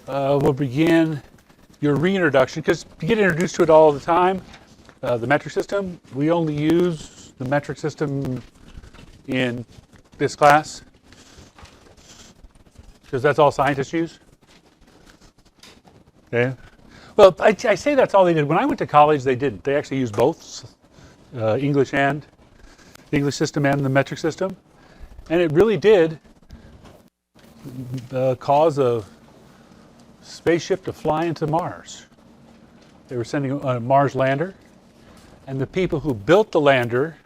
we'll begin your reintroduction, because you get introduced to it all the time. The metric system, we only use the metric system in this class, because that's all scientists use. Okay. Well, I say that's all they did. When I went to college, they didn't. They actually used both English and the English system and the metric system. And it really did cause a spaceship to fly into Mars. They were sending a Mars lander, and the people who built the lander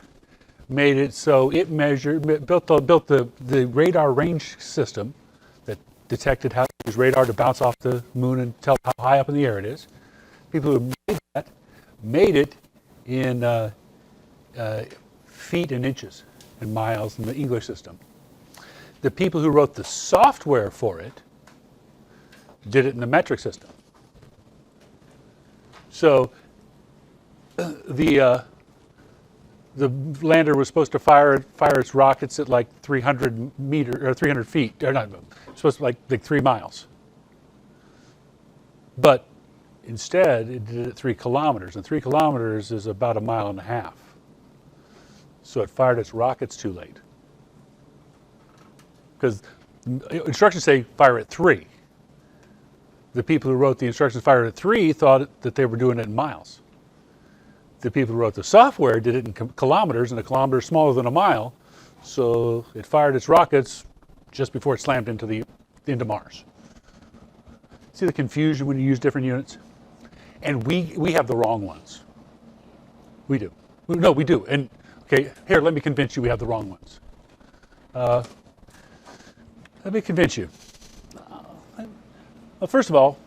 made it so it built the radar range system that detected how to use radar to bounce off the moon and tell how high up in the air it is. People who made that made it in feet and inches and miles in the English system. The people who wrote the software for it did it in the metric system. So the lander was supposed to fire its rockets at like 300 feet, or not, supposed to like 3 miles. But instead, it did it at 3 kilometers, and 3 kilometers is about 1.5 miles. So it fired its rockets too late. Because instructions say fire at 3. The people who wrote the instructions fire at 3 thought that they were doing it in miles. The people who wrote the software did it in kilometers, and a kilometer is smaller than 1 mile, so it fired its rockets just before it slammed into Mars. See the confusion when you use different units? And we have the wrong ones. We do. No, we do. And okay, here, let me convince you we have the wrong ones. Let me convince you. Well, first of all,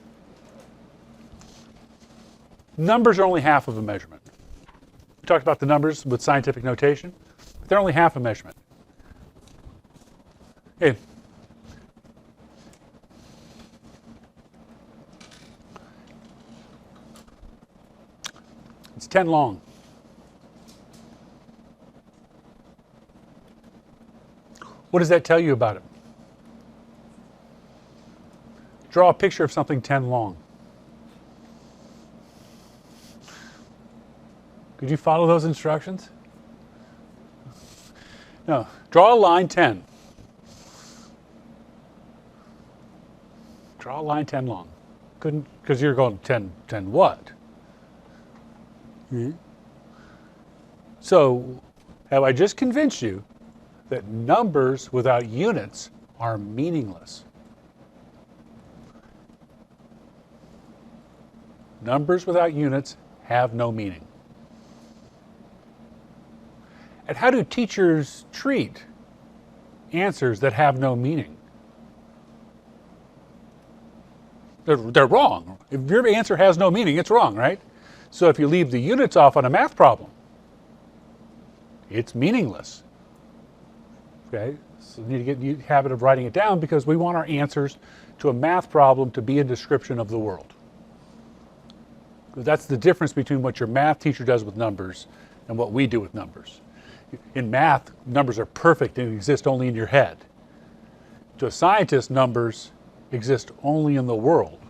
numbers are only half of a measurement. We talked about the numbers with scientific notation, but they're only half a measurement. Okay. It's 10 long. What does that tell you about it? Draw a picture of something 10 long. Could you follow those instructions? No. Draw a line 10. Draw a line 10 long. Couldn't, because you're going 10 what? Mm-hmm. So, have I just convinced you that numbers without units are meaningless? Numbers without units have no meaning. And how do teachers treat answers that have no meaning? They're wrong. If your answer has no meaning, it's wrong, right? So if you leave the units off on a math problem, it's meaningless. Okay? So you need to get the habit of writing it down, because we want our answers to a math problem to be a description of the world. That's the difference between what your math teacher does with numbers and what we do with numbers. In math, numbers are perfect and exist only in your head. To a scientist, numbers exist only in the world.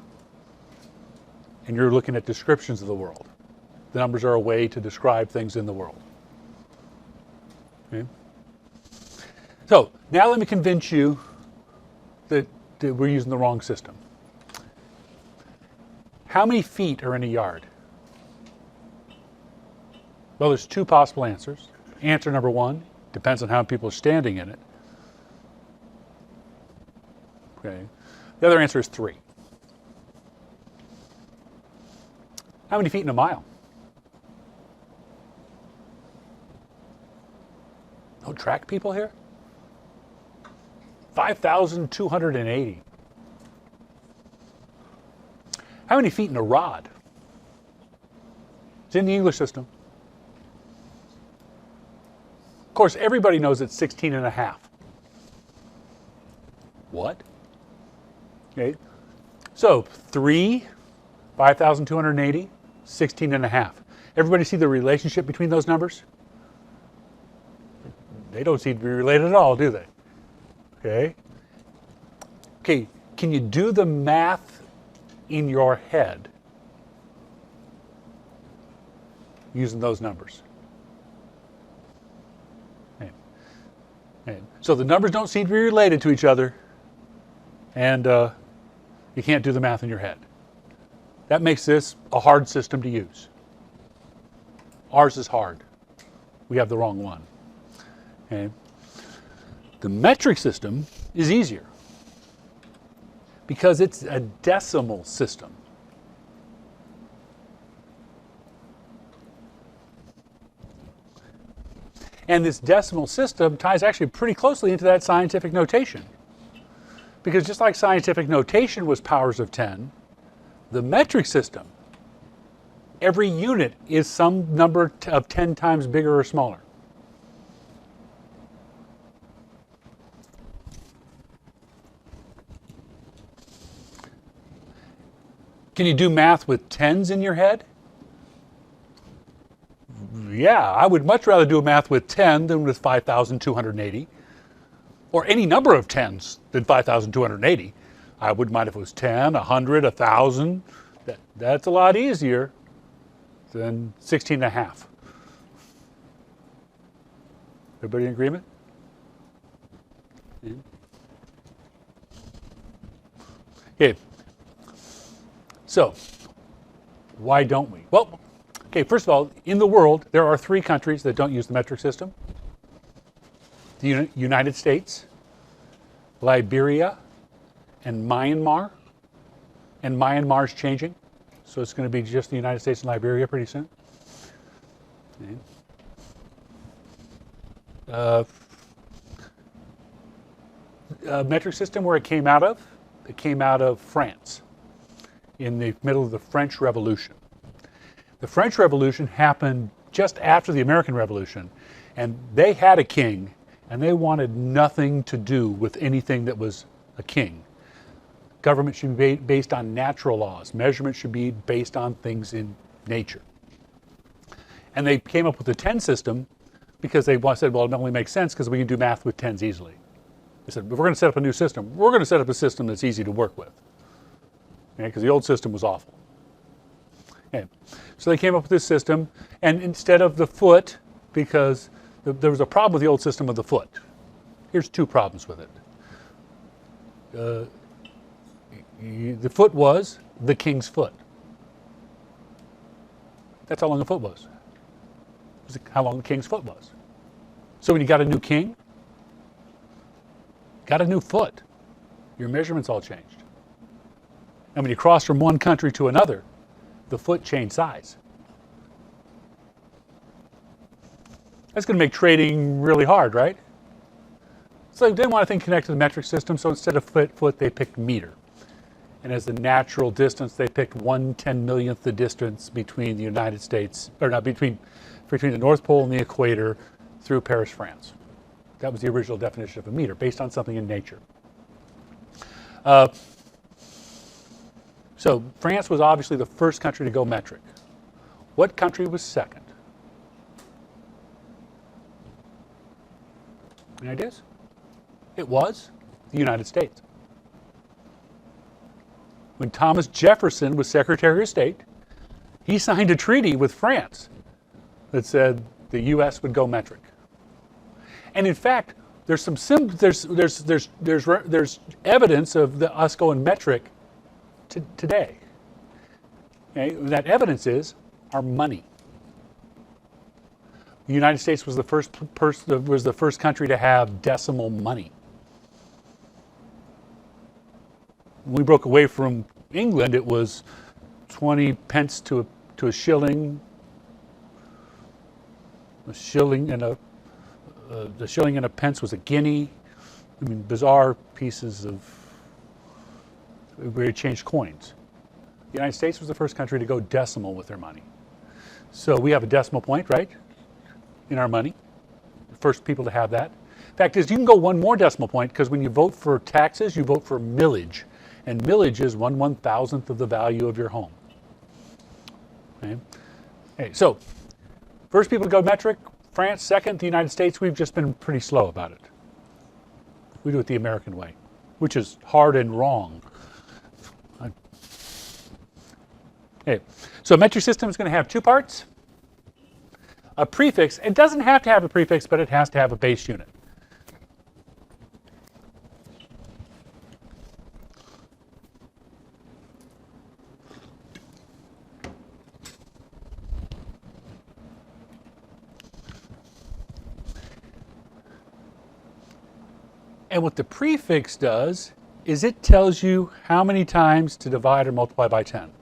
And you're looking at descriptions of the world. The numbers are a way to describe things in the world. Okay? So, now let me convince you that we're using the wrong system. How many feet are in a yard? Well, there's 2 possible answers. Answer number 1 depends on how many people are standing in it. Okay. The other answer is 3. How many feet in a mile? No track people here? 5,280. How many feet in a rod? It's in the English system. Of course, everybody knows it's 16 and a half. What? Okay. So 3, 5,280, 16 and a half. Everybody see the relationship between those numbers? They don't seem to be related at all, do they? Okay. Okay, can you do the math in your head using those numbers. Okay. Okay. So the numbers don't seem to be related to each other, and you can't do the math in your head. That makes this a hard system to use. Ours is hard. We have the wrong one. Okay. The metric system is easier because it's a decimal system. And this decimal system ties actually pretty closely into that scientific notation. Because just like scientific notation was powers of 10, the metric system, every unit is some number of 10 times bigger or smaller. Can you do math with tens in your head? Yeah, I would much rather do a math with 10 than with 5,280. Or any number of tens than 5,280. I wouldn't mind if it was 10, 100, 1,000. That's a lot easier than 16 and a half. Everybody in agreement? Yeah. Okay. So, why don't we? Well, okay, first of all, in the world, there are 3 countries that don't use the metric system. The United States, Liberia, and Myanmar. And Myanmar's changing. So it's going to be just the United States and Liberia pretty soon. Okay. Metric system, where it came out of France in the middle of the French Revolution. The French Revolution happened just after the American Revolution, and they had a king, and they wanted nothing to do with anything that was a king. Government should be based on natural laws. Measurement should be based on things in nature. And they came up with the 10 system because they said, well, it only makes sense because we can do math with tens easily. They said, if we're going to set up a new system, we're going to set up a system that's easy to work with. Because the old system was awful. Okay. So they came up with this system, and instead of the foot, because there was a problem with the old system of the foot. Here's 2 problems with it. The foot was the king's foot. That's how long the foot was. It was how long the king's foot was. So when you got a new king, got a new foot, your measurements all changed. And when you cross from one country to another, the foot changed size. That's going to make trading really hard, right? So they didn't want anything connected to the metric system, so instead of foot, they picked meter. And as the natural distance, they picked 1/10,000,000th the distance between the United States, or not between the North Pole and the equator through Paris, France. That was the original definition of a meter, based on something in nature. So France was obviously the first country to go metric. What country was second? Any ideas? It was the United States. When Thomas Jefferson was Secretary of State, he signed a treaty with France that said the U.S. would go metric. And in fact, there's evidence of us going metric today. Okay? That evidence is our money. The United States was the first country to have decimal money. When we broke away from England, it was 20 pence to a shilling. The shilling and a pence was a guinea. I mean, bizarre pieces of where you changed coins. The United States was the first country to go decimal with their money. So we have a decimal point, right, in our money. The first people to have that. Fact is, you can go one more decimal point, because when you vote for taxes, you vote for millage. And millage is 1/1000th of the value of your home. Okay? Okay, so first people to go metric, France. Second, the United States. We've just been pretty slow about it. We do it the American way, which is hard and wrong. Okay, so a metric system is going to have two parts. A prefix, it doesn't have to have a prefix, but it has to have a base unit. And what the prefix does is it tells you how many times to divide or multiply by 10.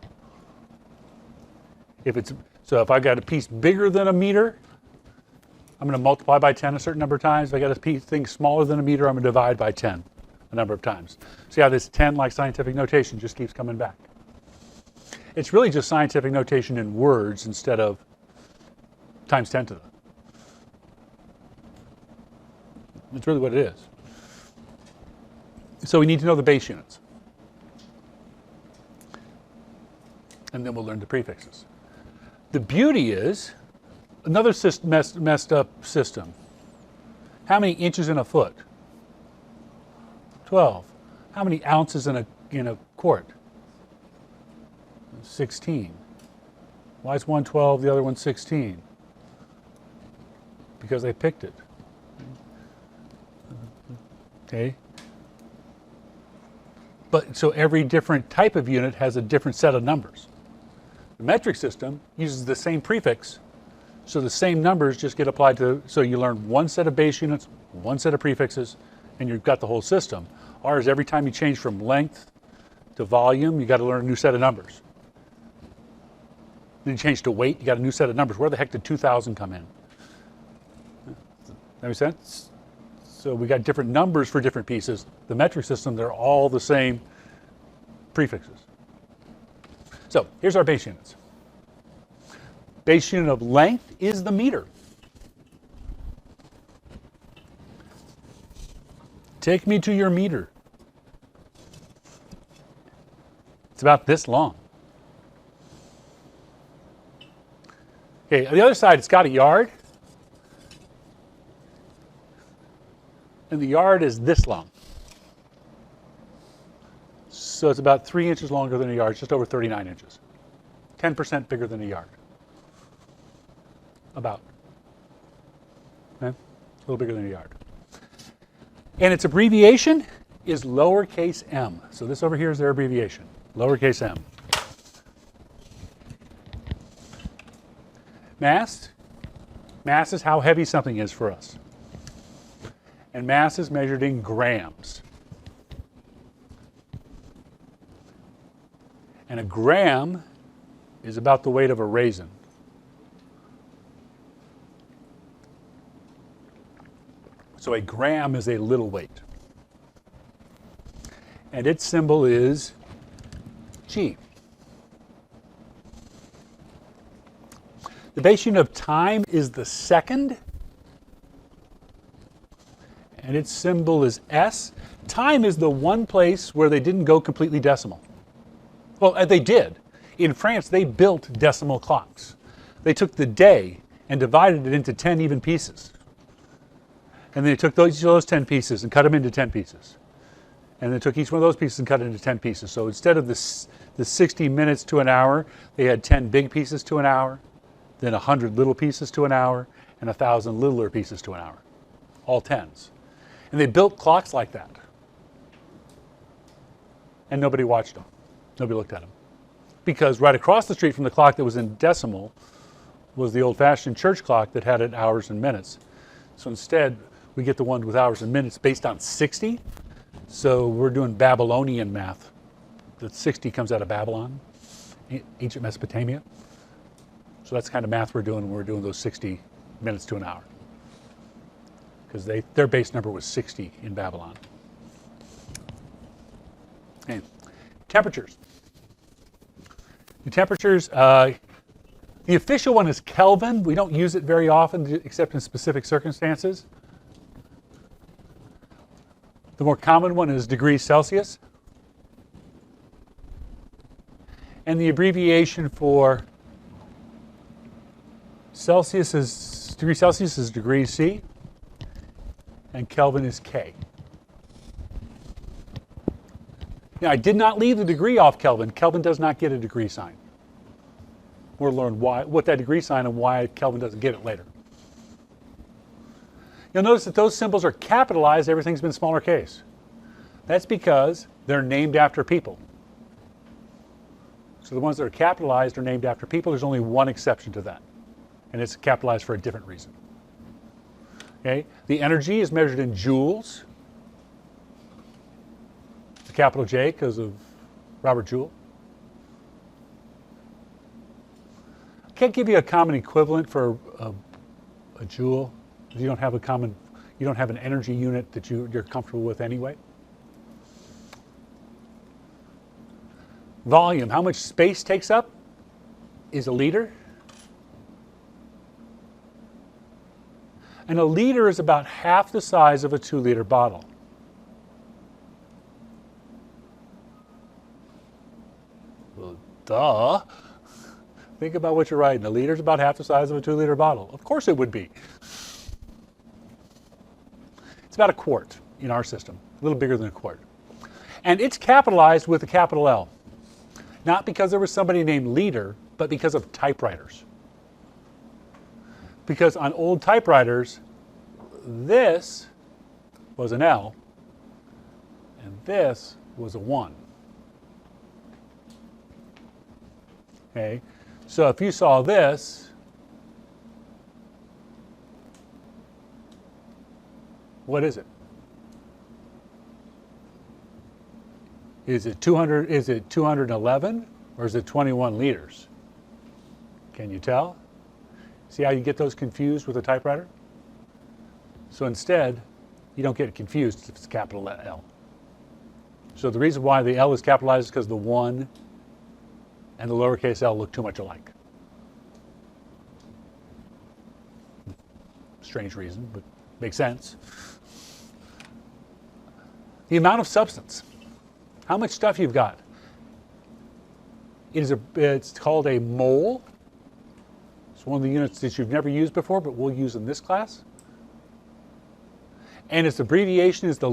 So if I got a piece bigger than a meter, I'm going to multiply by 10 a certain number of times. If I got a thing smaller than a meter, I'm going to divide by 10 a number of times. See how this 10, like scientific notation, just keeps coming back. It's really just scientific notation in words instead of times 10 to the. It's really what it is. So we need to know the base units. And then we'll learn the prefixes. The beauty is, another messed up system. How many inches in a foot? 12. How many ounces in a quart? 16. Why is one 12, the other one 16? Because they picked it. Okay. But so every different type of unit has a different set of numbers. The metric system uses the same prefix, so the same numbers just get applied to, so you learn one set of base units, one set of prefixes, and you've got the whole system. Ours, every time you change from length to volume, you got to learn a new set of numbers. Then you change to weight, you got a new set of numbers. Where the heck did 2,000 come in? That make sense? So we got different numbers for different pieces. The metric system, they're all the same prefixes. So here's our base units. Base unit of length is the meter. Take me to your meter. It's about this long. Okay, on the other side, it's got a yard. And the yard is this long. So it's about 3 inches longer than a yard, just over 39 inches. 10% bigger than a yard. About. Okay? A little bigger than a yard. And its abbreviation is lowercase m. So this over here is their abbreviation, lowercase m. Mass. Mass is how heavy something is for us. And mass is measured in grams. And a gram is about the weight of a raisin. So a gram is a little weight. And its symbol is G. The base unit of time is the second. And its symbol is S. Time is the one place where they didn't go completely decimal. Well, they did. In France, they built decimal clocks. They took the day and divided it into 10 even pieces. And they took those 10 pieces and cut them into 10 pieces. And they took each one of those pieces and cut it into 10 pieces. So instead of the 60 minutes to an hour, they had 10 big pieces to an hour, then 100 little pieces to an hour, and 1,000 littler pieces to an hour. All tens. And they built clocks like that. And nobody watched them. Nobody looked at them. Because right across the street from the clock that was in decimal was the old-fashioned church clock that had it hours and minutes. So instead, we get the one with hours and minutes based on 60. So we're doing Babylonian math. The 60 comes out of Babylon, ancient Mesopotamia. So that's the kind of math we're doing when we're doing those 60 minutes to an hour. Because their base number was 60 in Babylon. Okay. Temperatures. The temperatures, the official one is Kelvin. We don't use it very often except in specific circumstances. The more common one is degrees Celsius. And the abbreviation for Celsius is, degrees Celsius is degrees C. And Kelvin is K. Now, I did not leave the degree off Kelvin. Kelvin does not get a degree sign. We'll learn what that degree sign and why Kelvin doesn't get it later. You'll notice that those symbols are capitalized. Everything's been smaller case. That's because they're named after people. So the ones that are capitalized are named after people. There's only one exception to that, and it's capitalized for a different reason. Okay? The energy is measured in joules. It's a capital J because of Robert Joule. I can't give you a common equivalent for a joule. You don't have an energy unit that you're comfortable with anyway. Volume, how much space takes up, is a liter. And a liter is about half the size of a 2-liter bottle. Well, duh. Think about what you're writing. A liter is about half the size of a 2-liter bottle. Of course it would be. It's about a quart in our system, a little bigger than a quart. And it's capitalized with a capital L. Not because there was somebody named Liter, but because of typewriters. Because on old typewriters, this was an L, and this was a 1. Okay, so if you saw this, what is it? Is it 200? Is it 211, or is it 21 liters? Can you tell? See how you get those confused with a typewriter? So instead, you don't get it confused if it's capital L. So the reason why the L is capitalized is because the 1 and the lowercase l look too much alike. Strange reason, but makes sense. The amount of substance. How much stuff you've got. It's called a mole. It's one of the units that you've never used before, but we'll use in this class. And its abbreviation is the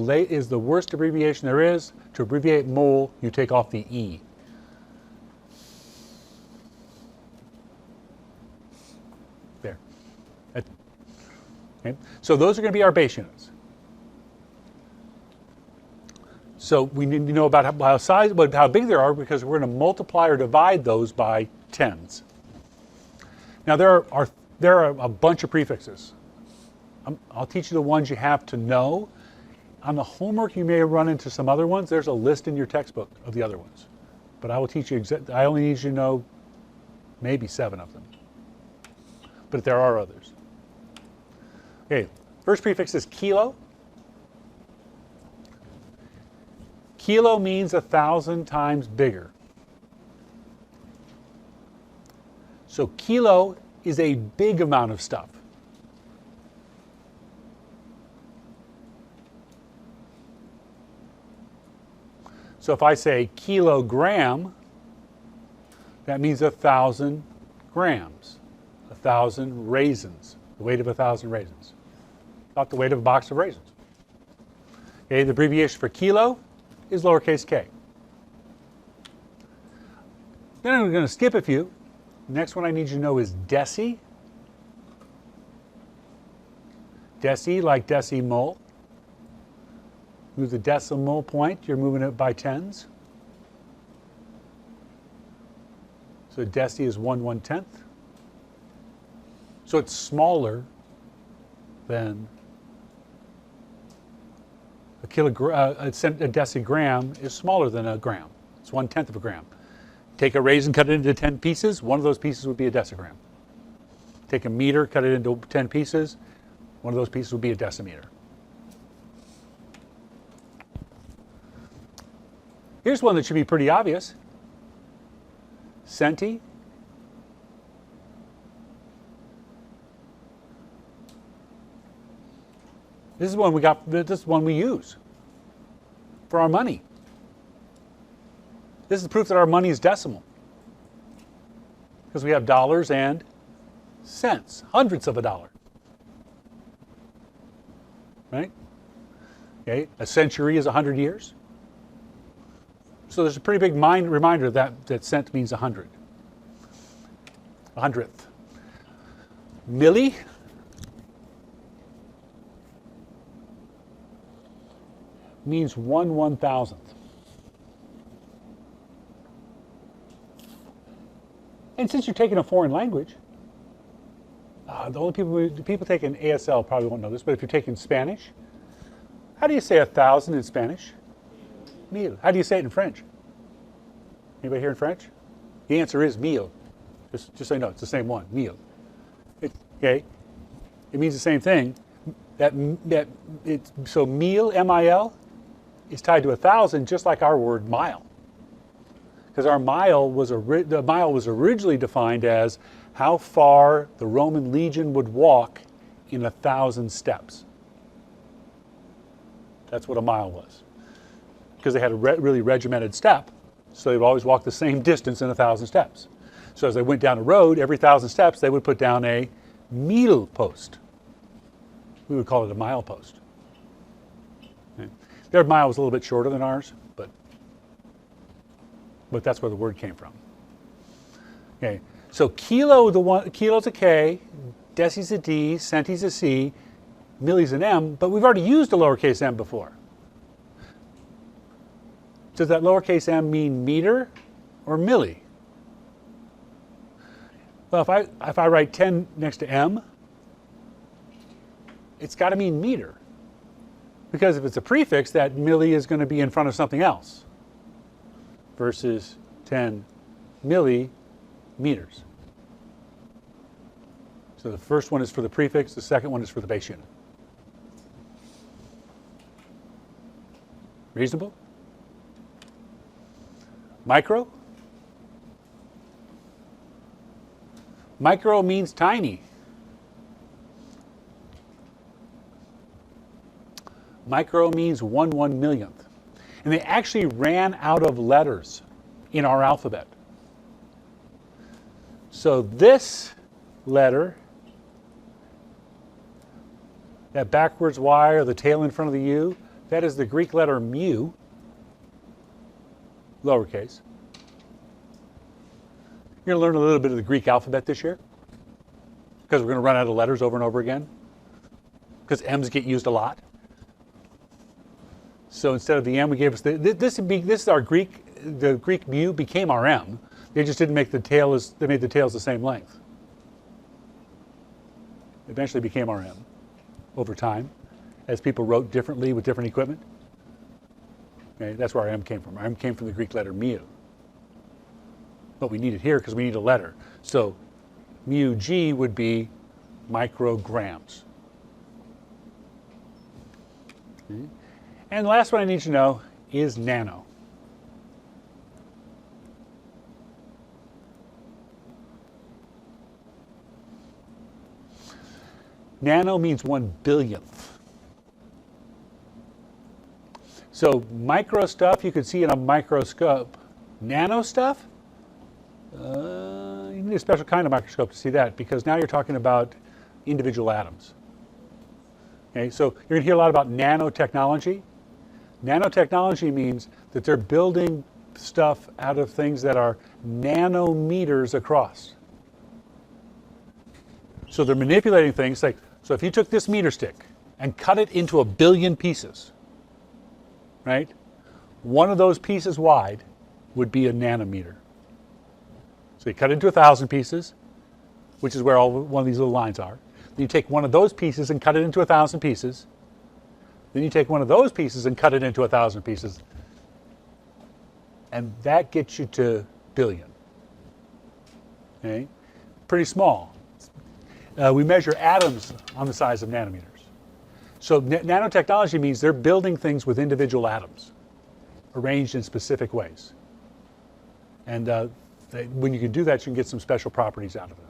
worst abbreviation there is. To abbreviate mole, you take off the E. There. Okay. So those are going to be our base units. So we need to know about how big they are, because we're going to multiply or divide those by tens. Now there are a bunch of prefixes. I'll teach you the ones you have to know. On the homework, you may run into some other ones. There's a list in your textbook of the other ones. But I will teach you, I only need you to know maybe 7 of them. But there are others. Okay, first prefix is kilo. Kilo means 1,000 times bigger. So kilo is a big amount of stuff. So if I say kilogram, that means 1,000 grams, 1,000 raisins, the weight of 1,000 raisins. About the weight of a box of raisins. Okay, the abbreviation for kilo is lowercase k. Then I'm going to skip a few. The next one I need you to know is deci. Deci, like decimol. Move the decimal point, you're moving it by tens. So deci is 1/110th. So it's smaller than a kilogram. A decigram is smaller than a gram. It's 1/10 of a gram. Take a raisin, cut it into 10 pieces. One of those pieces would be a decigram. Take a meter, cut it into 10 pieces. One of those pieces would be a decimeter. Here's one that should be pretty obvious. Centi. This is one we got. This is one we use for our money. This is proof that our money is decimal, because we have dollars and cents, hundredths of a dollar. Right? Okay. A century is 100 years. So there's a pretty big reminder that cent means 100. 100th. Milli means 1/1000th. And since you're taking a foreign language, the only people taking ASL probably won't know this, but if you're taking Spanish, how do you say 1,000 in Spanish? Mil. How do you say it in French? Anybody here in French? The answer is mille. Just so you know, it's the same one, mille. Okay, it means the same thing. So mille, M-I-L, is tied to 1,000, just like our word mile. Because our the mile was originally defined as how far the Roman legion would walk in 1,000 steps. That's what a mile was. Because they had a really regimented step, so they would always walk the same distance in 1,000 steps. So as they went down the road, every 1,000 steps, they would put down a mille post. We would call it a mile post. Okay. Their mile was a little bit shorter than ours, but that's where the word came from. Okay, so kilo's a K, deci's a D, centi's a C, milli's an M, but we've already used a lowercase m before. Does that lowercase m mean meter or milli? Well, if I write 10 next to m, it's got to mean meter. Because if it's a prefix, that milli is going to be in front of something else. Versus 10 millimeters. So the first one is for the prefix, the second one is for the base unit. Reasonable? Micro? Micro means tiny. Micro means 1/1,000,000th. And they actually ran out of letters in our alphabet. So this letter, that backwards Y or the tail in front of the U, that is the Greek letter mu, lowercase. You're going to learn a little bit of the Greek alphabet this year because we're going to run out of letters over and over again because M's get used a lot. So instead of the M, we gave us this is our Greek. The Greek mu became our M. They just didn't make the tail they made the tails the same length. It eventually became our M over time, as people wrote differently with different equipment. Okay, that's where our M came from. Our M came from the Greek letter mu. But we need it here because we need a letter. So mu G would be micrograms. Okay. And the last one I need to know is nano. Nano means 1/100000th. So micro stuff you could see in a microscope. Nano stuff, you need a special kind of microscope to see that because now you're talking about individual atoms. Okay, so you're going to hear a lot about nanotechnology. Nanotechnology means that they're building stuff out of things that are nanometers across. So they're manipulating things like, so if you took this meter stick and cut it into 1 billion pieces, right? One of those pieces wide would be a nanometer. So you cut it into 1,000 pieces, which is where one of these little lines are. Then you take one of those pieces and cut it into 1,000 pieces. Then you take one of those pieces and cut it into 1,000 pieces. And that gets you to billion. Okay? Pretty small. We measure atoms on the size of nanometers. So nanotechnology means they're building things with individual atoms, arranged in specific ways. And when you can do that, you can get some special properties out of them.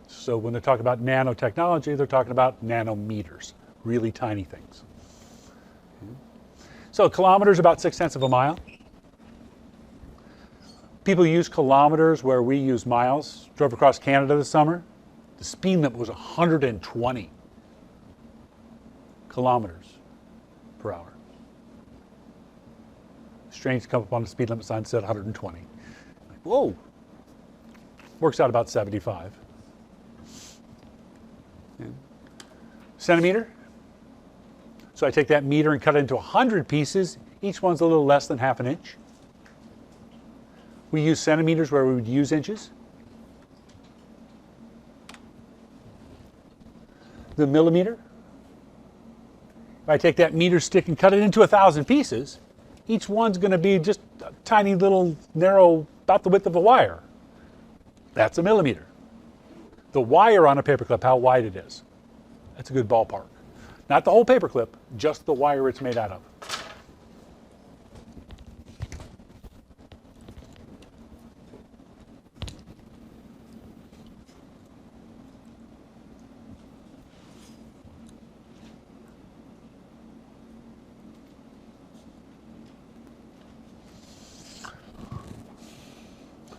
So when they talk about nanotechnology, they're talking about nanometers, really tiny things. Okay. So a kilometer is about 6/10 of a mile. People use kilometers where we use miles. Drove across Canada this summer. The speed limit was 120 kilometers per hour. Strange to come up on the speed limit sign that said 120. Like, whoa. Works out about 75. And centimeter. So I take that meter and cut it into 100 pieces. Each one's a little less than half an inch. We use centimeters where we would use inches. The millimeter. If I take that meter stick and cut it into 1,000 pieces, each one's going to be just a tiny little narrow, about the width of a wire. That's a millimeter. The wire on a paperclip, how wide it is. That's a good ballpark. Not the whole paperclip, just the wire it's made out of.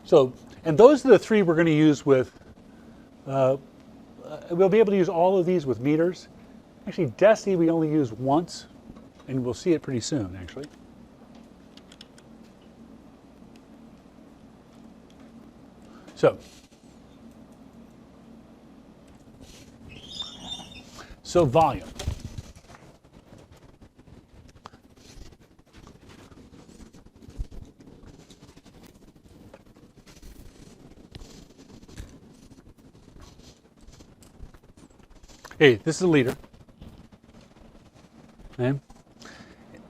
So, and those are the three we're going to use with, we'll be able to use all of these with meters. Actually, deci we only use once, and we'll see it pretty soon, actually. So volume. Hey, this is a liter. Okay.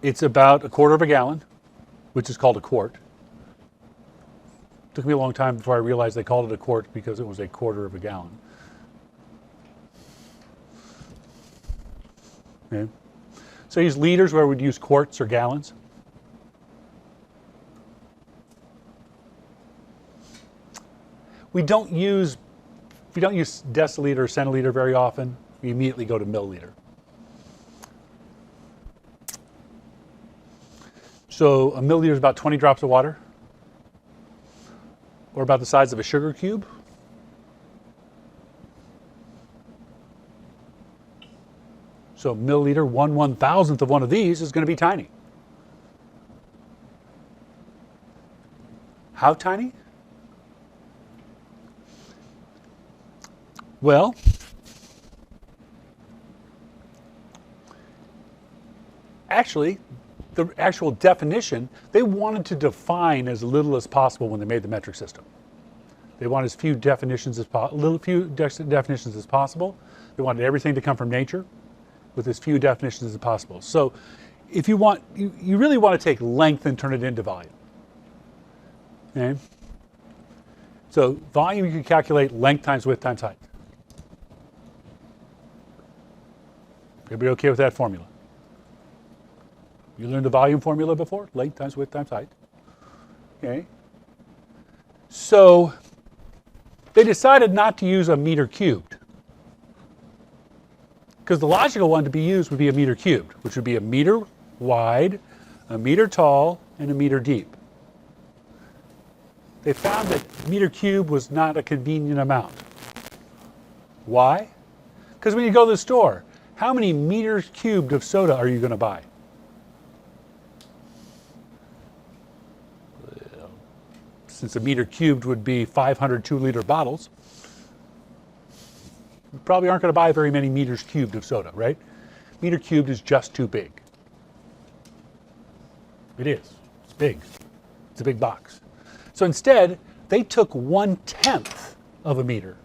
It's about 1/4 of a gallon, which is called a quart. Took me a long time before I realized they called it a quart because it was 1/4 of a gallon. Okay. So I use liters where we'd use quarts or gallons. We don't use deciliter or centiliter very often. We immediately go to milliliter. So a milliliter is about 20 drops of water, or about the size of a sugar cube. So milliliter, 1/1000th of one of these is going to be tiny. How tiny? Well, actually, the actual definition, they wanted to define as little as possible when they made the metric system. They want as few definitions as definitions as possible. They wanted everything to come from nature with as few definitions as possible. So if you want, you really want to take length and turn it into volume. Okay? So volume, you can calculate length times width times height. Everybody okay with that formula? You learned the volume formula before? Length times width times height. Okay. So they decided not to use a meter cubed, because the logical one to be used would be a meter cubed, which would be a meter wide, a meter tall, and a meter deep. They found that meter cubed was not a convenient amount. Why? Because when you go to the store, how many meters cubed of soda are you going to buy? Since a meter cubed would be 500 2-liter bottles, you probably aren't going to buy very many meters cubed of soda, right? Meter cubed is just too big. It is. It's big. It's a big box. So instead, they took 1/10 of a meter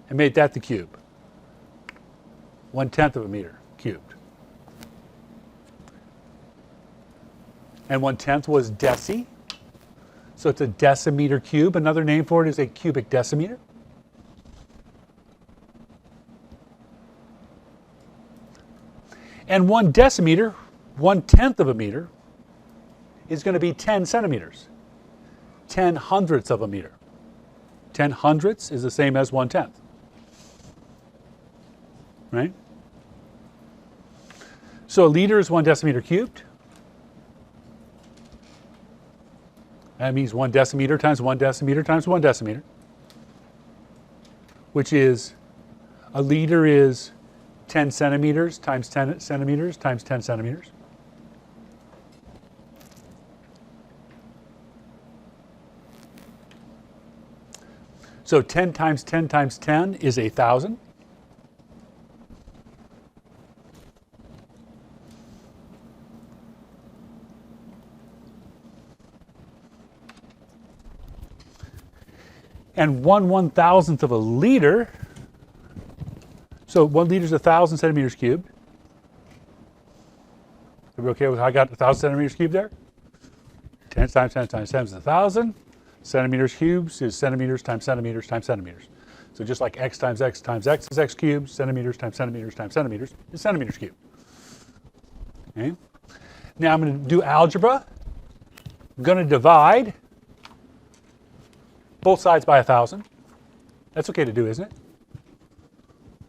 and made that the cube. 1/10 of a meter cubed. And 1/10 was deci. So it's a decimeter cube. Another name for it is a cubic decimeter. And 1 decimeter, 1/10 of a meter, is going to be 10 centimeters. 10 hundredths of a meter. 10 hundredths is the same as 1/10. Right? So a liter is 1 decimeter cubed. That means 1 decimeter times 1 decimeter times 1 decimeter, which is, a liter is 10 centimeters times 10 centimeters times 10 centimeters. So 10 times 10 times 10 is 1,000. And 1/1000th of a liter, so 1 liter is 1,000 centimeters cubed. Are we okay with how I got 1,000 centimeters cubed there? 10 times 10 times 10 is 1,000. Centimeters cubes is centimeters times centimeters times centimeters. So just like x times x times x is x cubed, centimeters times centimeters times centimeters is centimeters cubed. Okay. Now I'm going to do algebra. I'm going to divide both sides by 1,000. That's okay to do, isn't it?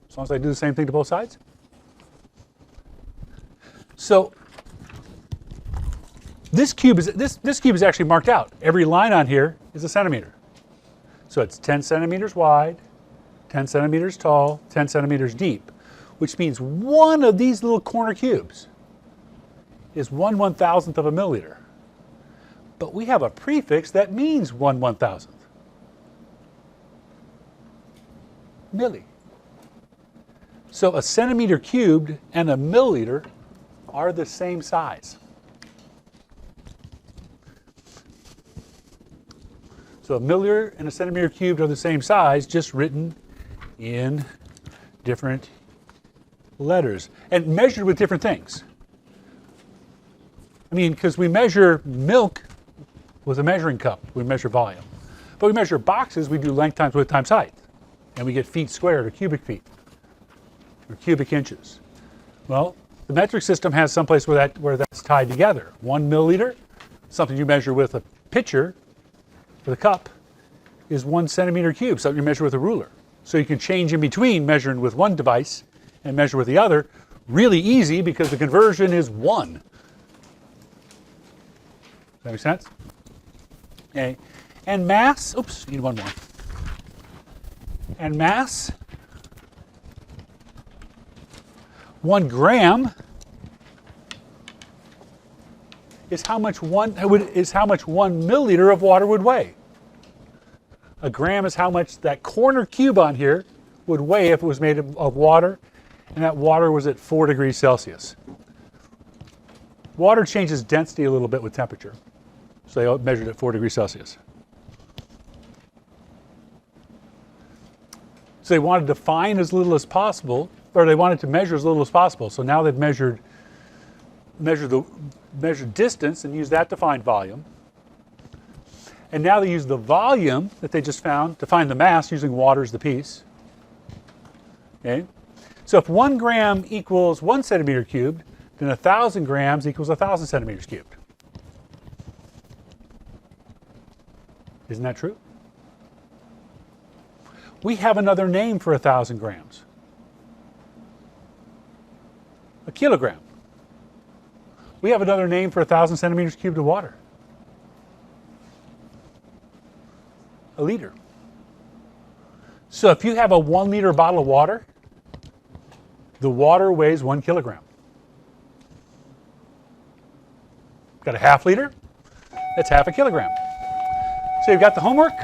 As long as I do the same thing to both sides. So this cube is actually marked out. Every line on here is a centimeter. So it's 10 centimeters wide, 10 centimeters tall, 10 centimeters deep, which means one of these little corner cubes is 1/1000th of a milliliter. But we have a prefix that means 1/1000th. Milli. So a centimeter cubed and a milliliter are the same size. So a milliliter and a centimeter cubed are the same size, just written in different letters and measured with different things. I mean, because we measure milk with a measuring cup, we measure volume. But we measure boxes, we do length times width times height. And we get feet squared or cubic feet or cubic inches. Well, the metric system has someplace where that's tied together. 1 milliliter, something you measure with a pitcher, with a cup, is 1 centimeter cubed, something you measure with a ruler. So you can change in between measuring with one device and measure with the other. Really easy because the conversion is 1. Does that make sense? Okay. And mass, oops, need one more. And mass, 1 gram is how much 1 milliliter of water would weigh. A gram is how much that corner cube on here would weigh if it was made of water, and that water was at 4 degrees Celsius. Water changes density a little bit with temperature, so they measured at 4 degrees Celsius. So they wanted to define as little as possible, or they wanted to measure as little as possible. So now they've measured distance and used that to find volume. And now they use the volume that they just found to find the mass using water as the piece. Okay? So if 1 gram equals 1 centimeter cubed, then 1,000 grams equals 1,000 centimeters cubed. Isn't that true? We have another name for 1,000 grams. A kilogram. We have another name for 1,000 centimeters cubed of water. A liter. So if you have a 1 liter bottle of water, the water weighs 1 kilogram. Got a half liter? That's half a kilogram. So you've got the homework.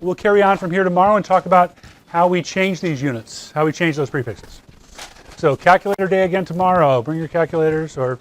We'll carry on from here tomorrow and talk about how we change these units, how we change those prefixes. So calculator day again tomorrow. Bring your calculators or